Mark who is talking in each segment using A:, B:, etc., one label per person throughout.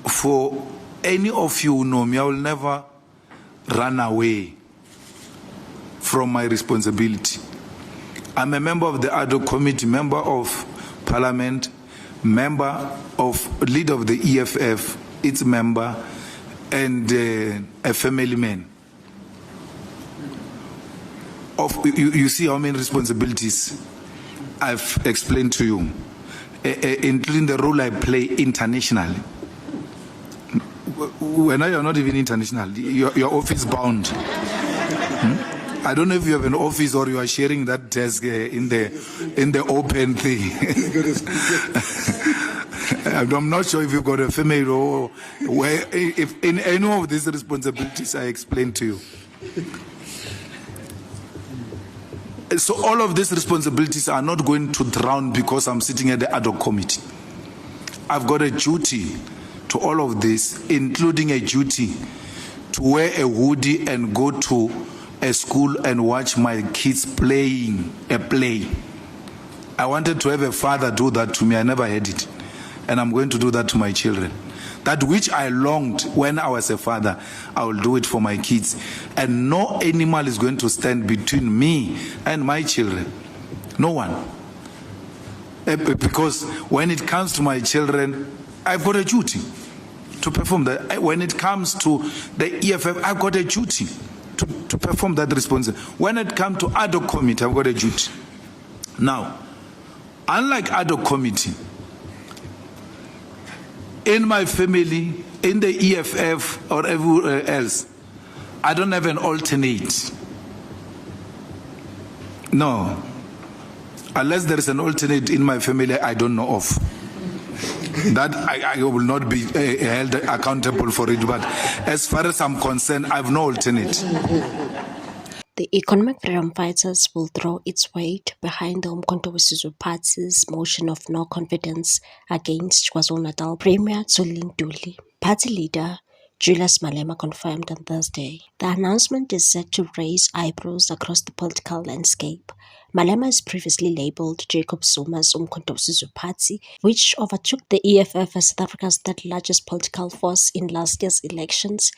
A: For any of you who know me, I will never run away from my responsibility. I'm a member of the ad hoc committee, member of parliament, member of leader of the EFF, its member, and a family man. You see how many responsibilities I've explained to you, including the role I play internationally. When you're not even international, you're office bound. I don't know if you have an office or you are sharing that desk in the open thing. I'm not sure if you've got a family or where, if in any of these responsibilities I explained to you. So all of these responsibilities are not going to drown because I'm sitting at the ad hoc committee. I've got a duty to all of this, including a duty to wear a hoodie and go to a school and watch my kids playing a play. I wanted to have a father do that to me. I never had it. And I'm going to do that to my children. That which I longed when I was a father, I will do it for my kids. And no animal is going to stand between me and my children. No one. Because when it comes to my children, I've got a duty to perform that. When it comes to the EFF, I've got a duty to perform that responsibility. When it comes to ad hoc committee, I've got a duty. Now, unlike ad hoc committee, in my family, in the EFF or everywhere else, I don't have an alternate. No. Unless there is an alternate in my family I don't know of. That I will not be held accountable for it. But as far as I'm concerned, I have no alternate.
B: The Economic Freedom Fighters will throw its weight behind the Umkhonto we Sizwe Party's motion of no confidence against KwaZulu-Natal Premier Zweli Ntuli. Party leader Julius Malema confirmed on Thursday. The announcement is set to raise eyebrows across the political landscape. Malema is previously labelled Jacob Zuma's Umkhonto we Sizwe Party, which overtook the EFF as South Africa's third largest political force in last year's elections,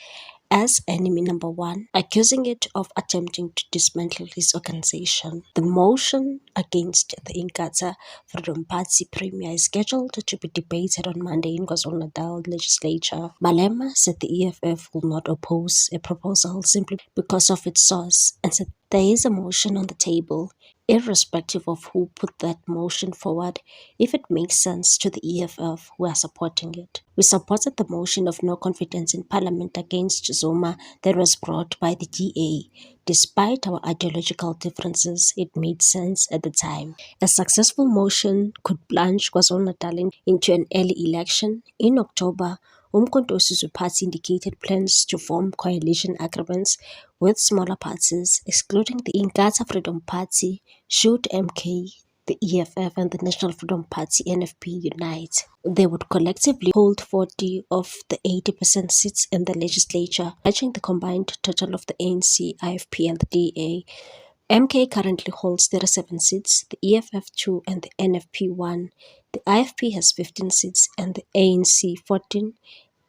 B: as enemy number one, accusing it of attempting to dismantle his organization. The motion against the Inkatha Freedom Party Premier is scheduled to be debated on Monday in KwaZulu-Natal legislature. Malema said the EFF will not oppose a proposal simply because of its source, and said there is a motion on the table, irrespective of who put that motion forward. If it makes sense to the EFF, we are supporting it. We supported the motion of no confidence in Parliament against Zuma that was brought by the DA. Despite our ideological differences, it made sense at the time. A successful motion could plunge KwaZulu-Natal into an early election. In October, Umkhonto we Sizwe Party indicated plans to form coalition agreements with smaller parties, excluding the Inkatha Freedom Party, should MK, the EFF and the National Freedom Party NFP unite. They would collectively hold 40 of the 80% seats in the legislature, matching the combined total of the ANC, IFP and the DA. MK currently holds 37 seats, the EFF 2 and the NFP 1. The IFP has 15 seats and the ANC 14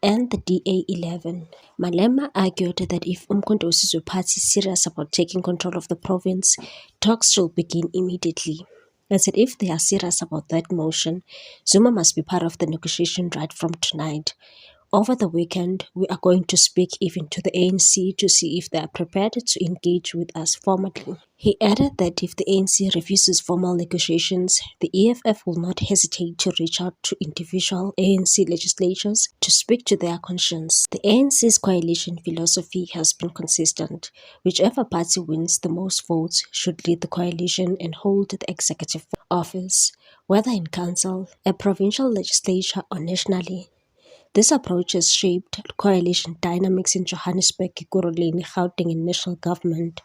B: and the DA 11. Malema argued that if Umkhonto we Sizwe Party is serious about taking control of the province, talks should begin immediately. And said if they are serious about that motion, Zuma must be part of the negotiation right from tonight. Over the weekend, we are going to speak even to the ANC to see if they are prepared to engage with us formally. He added that if the ANC refuses formal negotiations, the EFF will not hesitate to reach out to individual ANC legislators to speak to their conscience. The ANC's coalition philosophy has been consistent. Whichever party wins the most votes should lead the coalition and hold the executive office, whether in council, a provincial legislature or nationally. This approach has shaped coalition dynamics in Johannesburg, Ekurhuleni, Gauteng and national government.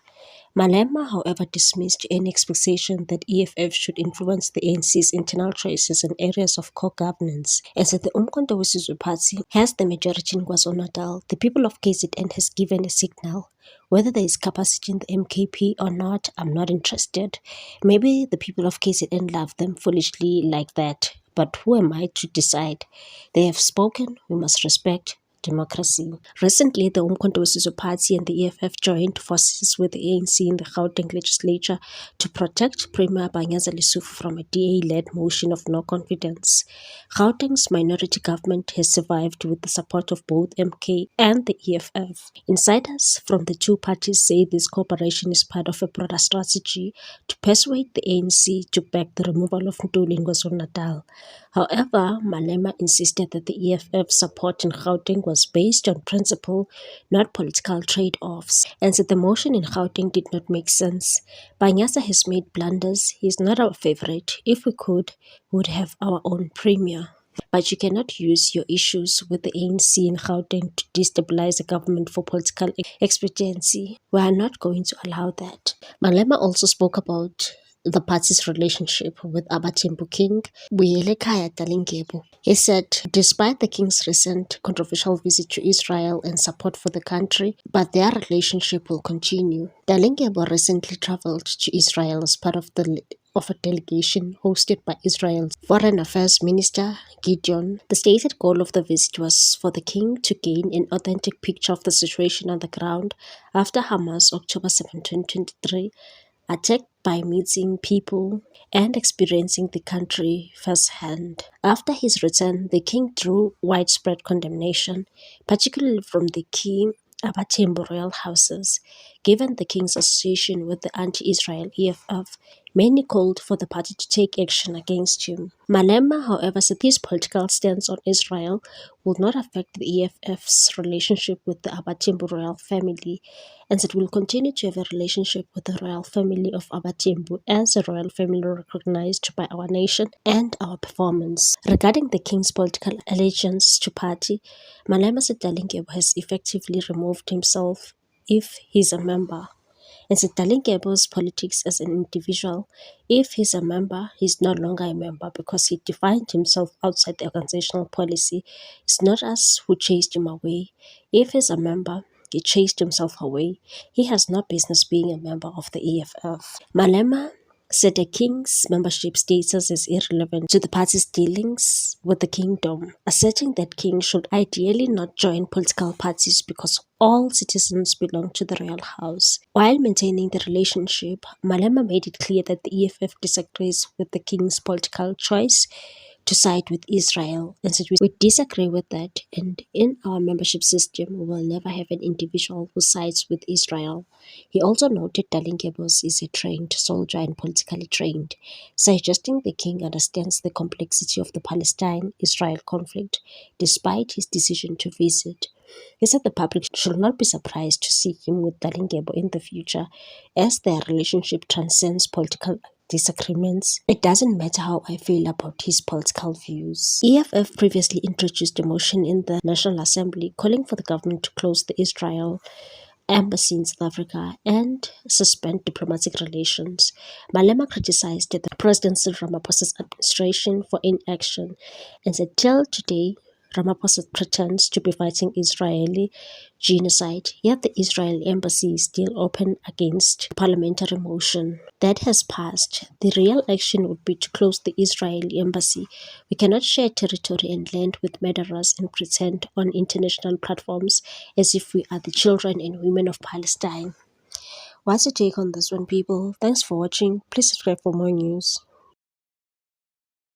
B: Malema, however, dismissed any expectation that EFF should influence the ANC's internal choices in areas of core governance. And said the Umkhonto we Sizwe Party has the majority in KwaZulu-Natal. The people of KZN has given a signal. Whether there is capacity in the MKP or not, I'm not interested. Maybe the people of KZN love them foolishly like that. But who am I to decide? They have spoken, we must respect democracy. Recently, the Umkhonto weSizwe Party and the EFF joined forces with the ANC in the Gauteng legislature to protect Premier Banyaza Lesufu from a DA-led motion of no confidence. Gauteng's minority government has survived with the support of both MK and the EFF. Insiders from the two parties say this cooperation is part of a broader strategy to persuade the ANC to back the removal of Ntuli in KwaZulu-Natal. However, Malema insisted that the EFF support in Gauteng was based on principle, not political trade-offs, and said the motion in Gauteng did not make sense. Banyaza has made blunders. He is not our favorite. If we could, we would have our own premier. But you cannot use your issues with the ANC in Gauteng to destabilize a government for political expediency. We are not going to allow that. Malema also spoke about the party's relationship with Abatembu King, Buyelekaya Dalindyebo. He said, despite the king's recent controversial visit to Israel and support for the country, but their relationship will continue. Dalindyebo recently traveled to Israel as part of a delegation hosted by Israel's Foreign Affairs Minister Gideon. The stated goal of the visit was for the king to gain an authentic picture of the situation on the ground after Hamas, October 7, 2023, attacked by meeting people and experiencing the country firsthand. After his return, the king drew widespread condemnation, particularly from the key Abatembu royal houses. Given the king's association with the anti-Israel EFF, many called for the party to take action against him. Malema, however, said his political stance on Israel would not affect the EFF's relationship with the Abatembu royal family, and said we'll continue to have a relationship with the royal family of Abatembu as a royal family recognized by our nation and our performance. Regarding the king's political allegiance to party, Malema said Dalindyebo has effectively removed himself if he's a member, and said Dalindyebo's politics as an individual, if he's a member, he's no longer a member because he defined himself outside the organizational policy. It's not us who chased him away. If he's a member, he chased himself away. He has no business being a member of the EFF. Malema said the king's membership status is irrelevant to the party's dealings with the kingdom, asserting that king should ideally not join political parties because all citizens belong to the royal house. While maintaining the relationship, Malema made it clear that the EFF disagrees with the king's political choice to side with Israel, and said we disagree with that, and in our membership system we will never have an individual who sides with Israel. He also noted Dalindyebo is a trained soldier and politically trained, suggesting the king understands the complexity of the Palestine-Israel conflict despite his decision to visit. He said the public should not be surprised to see him with Dalindyebo in the future, as their relationship transcends political disagreements. It doesn't matter how I feel about his political views. EFF previously introduced a motion in the National Assembly calling for the government to close the Israel embassy in South Africa and suspend diplomatic relations. Malema criticized the President Cyril Ramaphosa's administration for inaction and said till today Ramaphosa pretends to be fighting Israeli genocide, yet the Israeli embassy is still open against the parliamentary motion that has passed. The real action would be to close the Israeli embassy. We cannot share territory and land with murderers and pretend on international platforms as if we are the children and women of Palestine. What's your take on this one, people? Thanks for watching. Please subscribe for more news.